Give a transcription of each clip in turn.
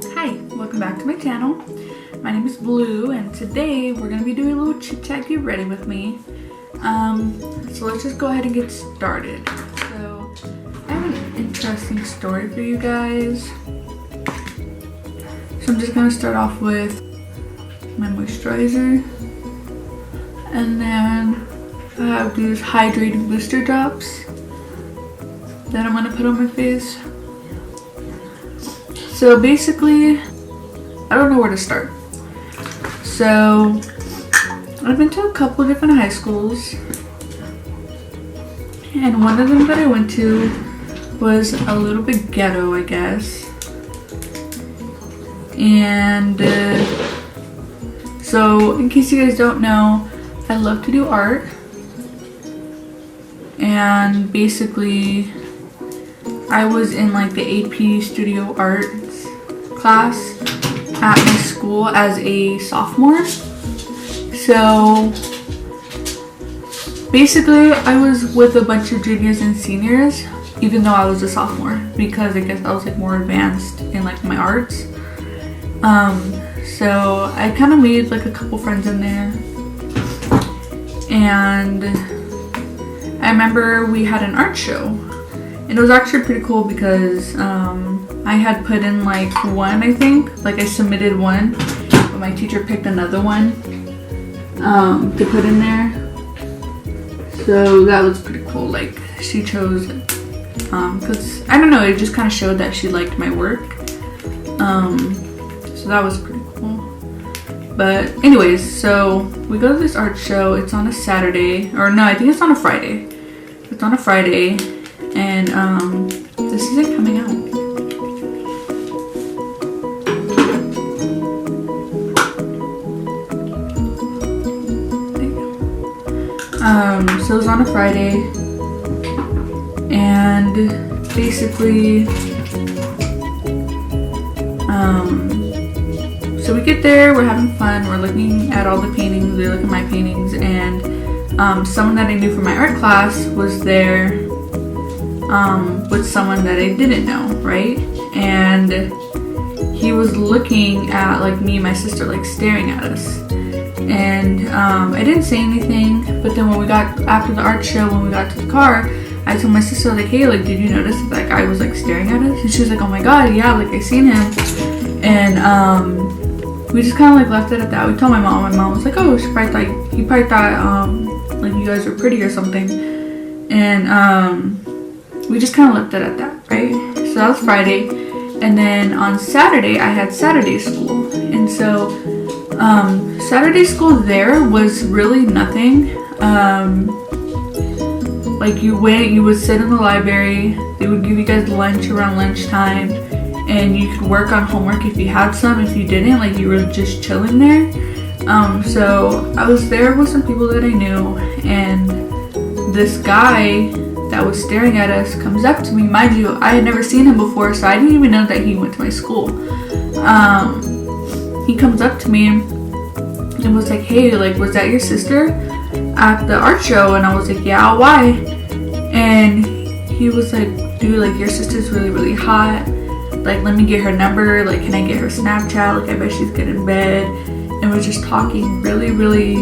Hi, welcome back to my channel. My name is Blue and today we're going to be doing a little chit chat get ready with me. So let's just go ahead and get started. So I have an interesting story for you guys. So I'm just going to start off with my moisturizer. And then I have these hydrating booster drops that I'm going to put on my face. So basically, I don't know where to start. So I've been to a couple of different high schools, and one of them that I went to was a little bit ghetto, I guess. And so in case you guys don't know, I love to do art, and basically I was in like the AP studio arts class at my school as a sophomore. So basically I was with a bunch of juniors and seniors, even though I was a sophomore, because I guess I was like more advanced in like my arts. So I kind of made like a couple friends in there, and I remember we had an art show, and it was actually pretty cool because I had put in like one, I think, like I submitted one, but my teacher picked another one to put in there. So that was pretty cool. Like she chose it because I don't know, it just kind of showed that she liked my work. So that was pretty cool. But anyways, so we go to this art show. It's on a Saturday, or no, I think it's on a Friday. It's on a Friday, and this is it coming out. So it was on a Friday, and basically, so we get there, we're having fun, we're looking at all the paintings, we look at my paintings, and someone that I knew from my art class was there with someone that I didn't know, right? And he was looking at like me and my sister, like staring at us. And I didn't say anything, but then when we got, after the art show, when we got to the car, I told my sister, like, hey, like, did you notice that that guy was like staring at us? And she was like, oh my god, yeah, like I seen him. And we just kind of like left it at that. We told my mom was like, oh, he probably thought like you guys were pretty or something. And we just kind of left it at that, right? So that was Friday, and then on Saturday I had Saturday school, and so Saturday school there was really nothing. Like you would sit in the library, they would give you guys lunch around lunchtime, and you could work on homework if you had some. If you didn't, like you were just chilling there. So I was there with some people that I knew, and this guy that was staring at us comes up to me. Mind you, I had never seen him before, so I didn't even know that he went to my school. He comes up to me and was like, hey, like, was that your sister at the art show? And I was like, yeah, why? And he was like, dude, like, your sister's really, really hot. Like, let me get her number. Like, can I get her Snapchat? Like, I bet she's good in bed. And was just talking really, really,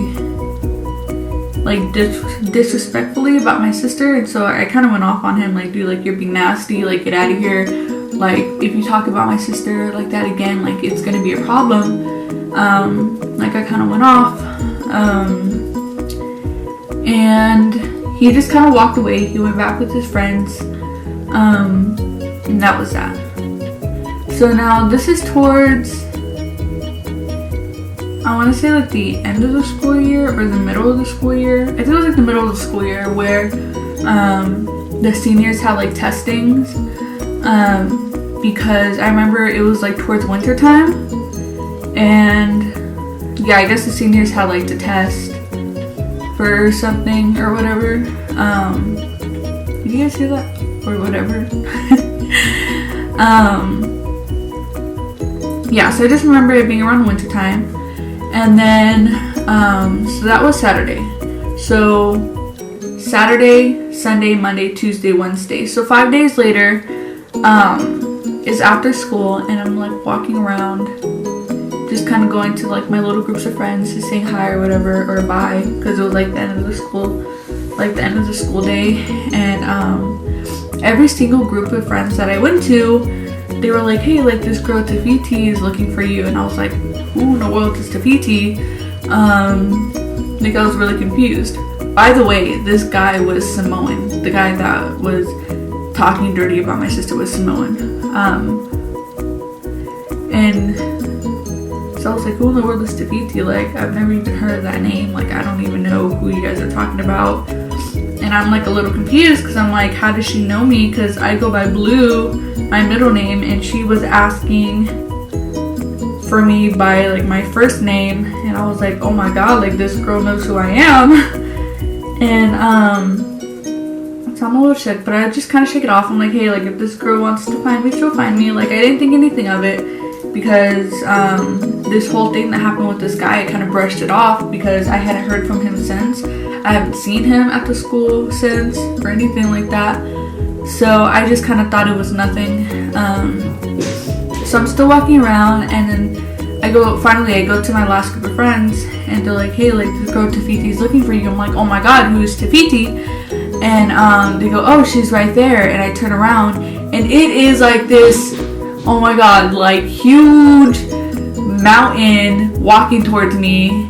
like, disrespectfully about my sister. And so I kind of went off on him, like, dude, like, you're being nasty. Like, get out of here. Like, if you talk about my sister like that again, like, it's gonna be a problem. Like, I kind of went off, and he just kind of walked away. He went back with his friends, and that was that. So now this is towards, I want to say like the end of the school year or the middle of the school year. I think it was like the middle of the school year where the seniors had like testings, because I remember it was like towards winter time. And yeah, I guess the seniors had like to test for something or whatever. Did you guys hear that? Or whatever. Yeah, so I just remember it being around winter time. And then, so that was Saturday. So Saturday, Sunday, Monday, Tuesday, Wednesday. So 5 days later, it's after school and I'm like walking around, just kind of going to like my little groups of friends to say hi or whatever, or bye, because it was like the end of the school day. And every single group of friends that I went to, they were like, hey, like this girl Tafiti is looking for you. And I was like, who in the world is Tafiti? Like I was really confused. By the way, this guy was Samoan. The guy that was talking dirty about my sister was Samoan. And so I was like, who in the world is Tafiti? Like, I've never even heard of that name. Like, I don't even know who you guys are talking about. And I'm like a little confused because I'm like, how does she know me? Because I go by Blue, my middle name, and she was asking for me by like my first name. And I was like, oh my god, like this girl knows who I am. And so I'm a little shook, but I just kind of shake it off. I'm like, hey, like if this girl wants to find me, she'll find me. Like I didn't think anything of it, because this whole thing that happened with this guy, I kind of brushed it off because I hadn't heard from him since. I haven't seen him at the school since or anything like that. So I just kind of thought it was nothing. So I'm still walking around, and then I go to my last group of friends, and they're like, hey, like this girl Tafiti is looking for you. I'm like, oh my god, who is Tafiti? And they go, oh, she's right there. And I turn around, and it is like this, oh my god, like huge mountain walking towards me.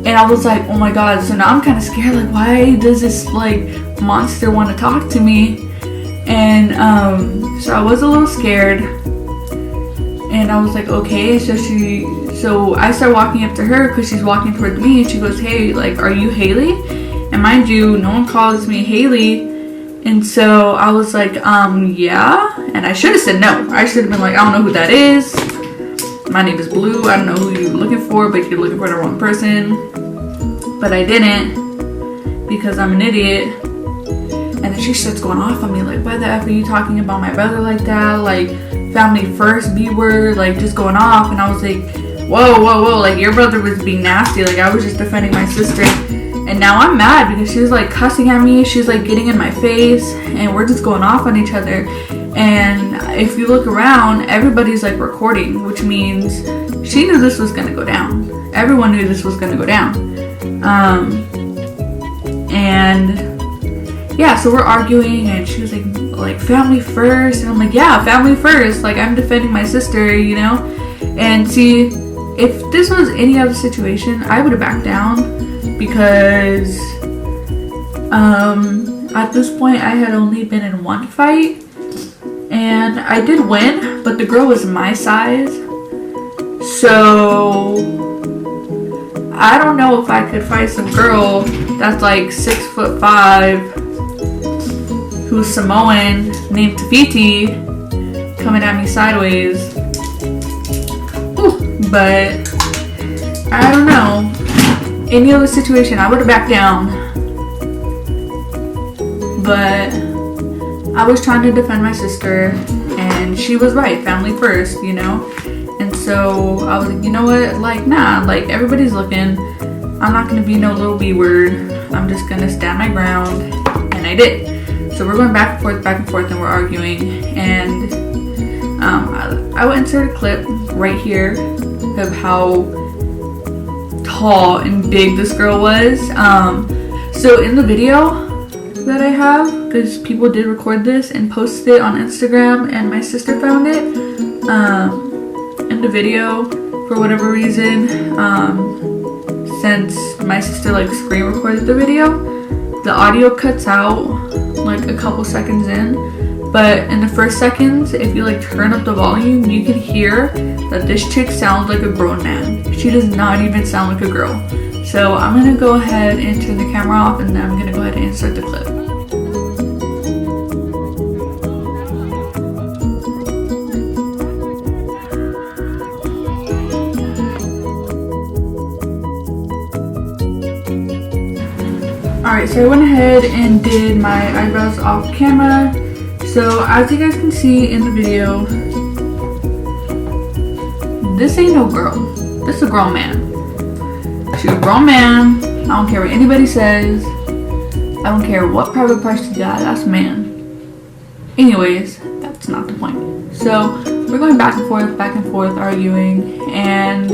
And I was like, oh my god. So now I'm kind of scared, like why does this like monster want to talk to me? And so I was a little scared, and I was like, okay. So I start walking up to her because she's walking towards me, and she goes, hey, like are you Haley? And mind you, no one calls me Haley. And so I was like, yeah. And I should have said no. I should have been like, I don't know who that is. My name is Blue. I don't know who you're looking for, but you're looking for the wrong person. But I didn't, because I'm an idiot. And then she starts going off on me, like, why the F are you talking about my brother like that? Like, family first, B word, like, just going off. And I was like, whoa, like, your brother was being nasty. Like, I was just defending my sister. And now I'm mad because she was, like, cussing at me. She's, like, getting in my face. And we're just going off on each other. And if you look around, everybody's, like, recording, which means she knew this was going to go down. Everyone knew this was going to go down. And yeah, so we're arguing, and she was like family first, and I'm like, yeah, family first, like I'm defending my sister, you know. And see, if this was any other situation, I would have backed down, because at this point I had only been in one fight, and I did win, but the girl was my size, so I don't know if I could fight some girl that's like 6'5", who's Samoan, named Tafiti, coming at me sideways. Ooh, but I don't know. Any other situation, I would have backed down. But I was trying to defend my sister, and she was right, family first, you know. And so I was like, you know what, like, nah, like, everybody's looking. I'm not gonna be no little B word. I'm just gonna stand my ground. And I did. So we're going back and forth, and we're arguing. And I would insert a clip right here of how tall and big this girl was. So in the video that I have, because people did record this and post it on Instagram, and my sister found it, in the video, for whatever reason, since my sister like screen recorded the video, the audio cuts out like a couple seconds in, but in the first seconds, if you like turn up the volume, you can hear that this chick sounds like a grown man. She does not even sound like a girl. So I'm gonna go ahead and turn the camera off, and then I'm gonna go ahead and insert the clip. Alright, so I went ahead and did my eyebrows off camera. So as you guys can see in the video, this ain't no girl. This is a grown man. She's a grown man. I don't care what anybody says. I don't care what private parts she got. That's a man. Anyways, that's not the point. So we're going back and forth, arguing, and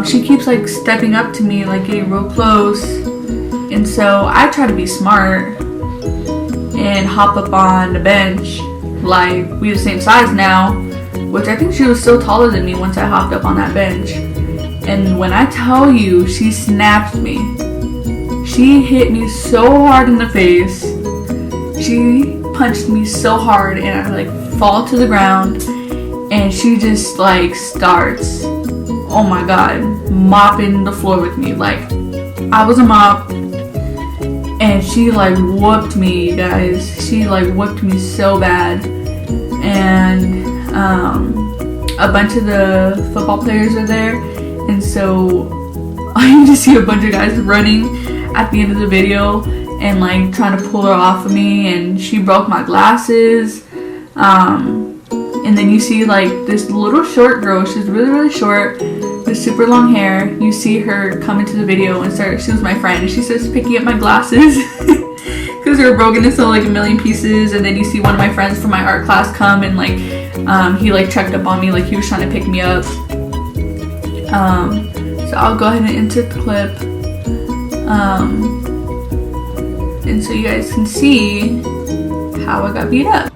she keeps like stepping up to me, like getting real close. And so I try to be smart and hop up on the bench, like we're the same size now, which I think she was still taller than me once I hopped up on that bench. And when I tell you, she snapped me. She hit me so hard in the face. She punched me so hard and I like fall to the ground, and she just like starts, oh my god, mopping the floor with me. Like I was a mop, and she like whooped me, you guys. She like whooped me so bad. And a bunch of the football players are there, and so I just see a bunch of guys running at the end of the video and like trying to pull her off of me, and she broke my glasses. And then you see like this little short girl, she's really short with super long hair. You see her come into the video and she was my friend, and she starts picking up my glasses because they were broken into like a million pieces. And then you see one of my friends from my art class come and like he like checked up on me, like he was trying to pick me up. So I'll go ahead and insert the clip, and so you guys can see how I got beat up.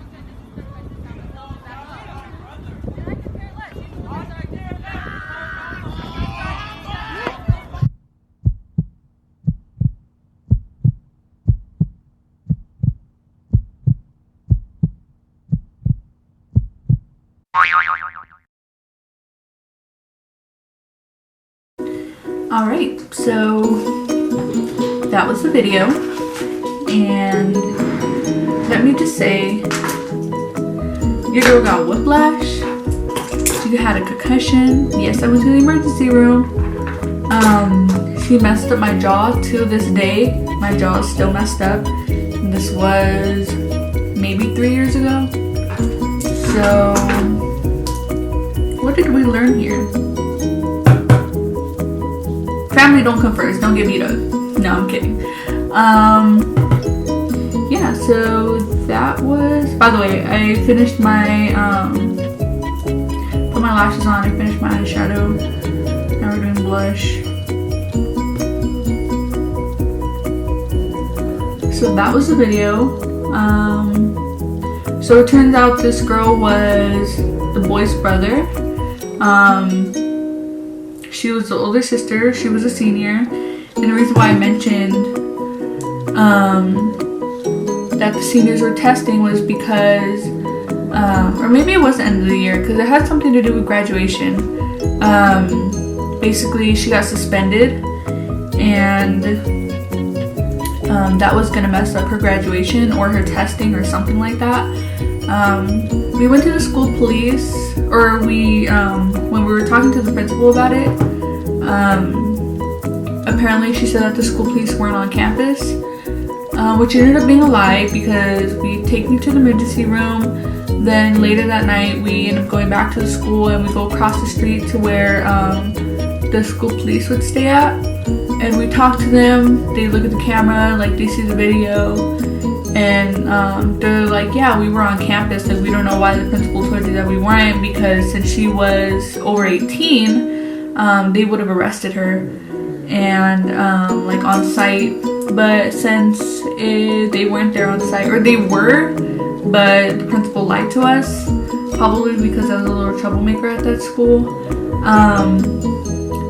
Alright, so that was the video, and let me just say, your girl got whiplash, she had a concussion. Yes, I was in the emergency room. She messed up my jaw to this day. My jaw is still messed up. And this was maybe 3 years ago. So, what did we learn here? Family don't come first. Don't get beat up. No, I'm kidding. Yeah, so that was, by the way, I finished my, put my lashes on, I finished my eyeshadow. Now we're doing blush. So that was the video. So it turns out this girl was the boy's brother. She was the older sister. She was a senior. And the reason why I mentioned that the seniors were testing was because, or maybe it was the end of the year, because it had something to do with graduation. Basically, she got suspended, and that was going to mess up her graduation or her testing or something like that. We went to the school police, or when we were talking to the principal about it, apparently she said that the school police weren't on campus, which ended up being a lie, because we take me to the emergency room. Then later that night we end up going back to the school, and we go across the street to where the school police would stay at, and we talk to them. They look at the camera, like they see the video, and they're like, yeah, we were on campus. Like, we don't know why the principal told you that we weren't, because since she was over 18, they would have arrested her and like on site. But since they weren't there on site, or they were, but the principal lied to us, probably because I was a little troublemaker at that school,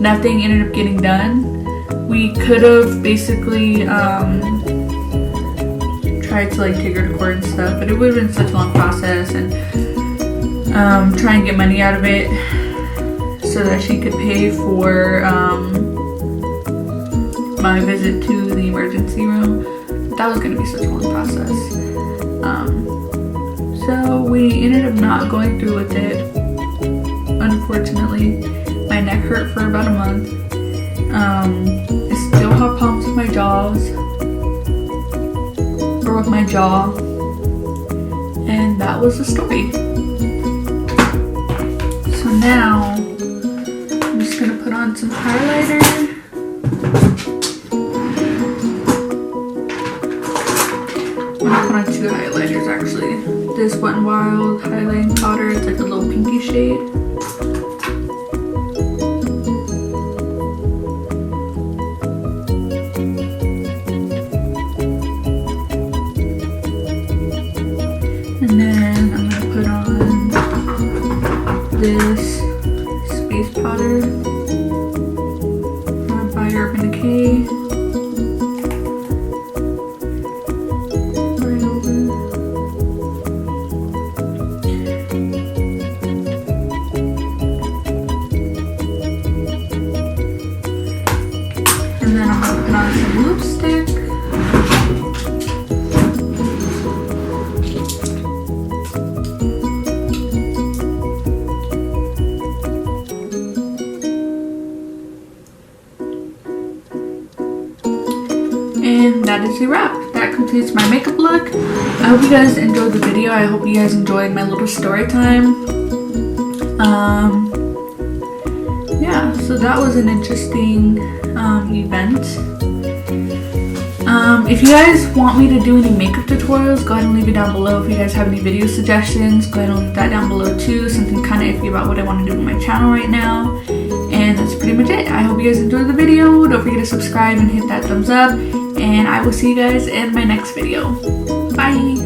nothing ended up getting done. We could have basically tried to like take her to court and stuff, but it would have been such a long process, and try and get money out of it so that she could pay for my visit to the emergency room. That was going to be such a long process. So we ended up not going through with it. Unfortunately, my neck hurt for about a month. I still have problems with my jaws, or with my jaw, and that was the story. So now I'm just gonna put on some highlighter. My gonna put on 2 highlighters actually. This Wet n Wild highlighting powder, it's like a little pinky shade. And then I'm gonna put on this space powder by Urban Decay. Right over. And then I'm gonna put on some lipstick. And that is a wrap. That completes my makeup look. I hope you guys enjoyed the video. I hope you guys enjoyed my little story time. Yeah, so that was an interesting event. If you guys want me to do any makeup tutorials, go ahead and leave it down below. If you guys have any video suggestions, go ahead and leave that down below too. Something kind of iffy about what I want to do with my channel right now. And that's pretty much it. I hope you guys enjoyed the video. Don't forget to subscribe and hit that thumbs up. And I will see you guys in my next video. Bye!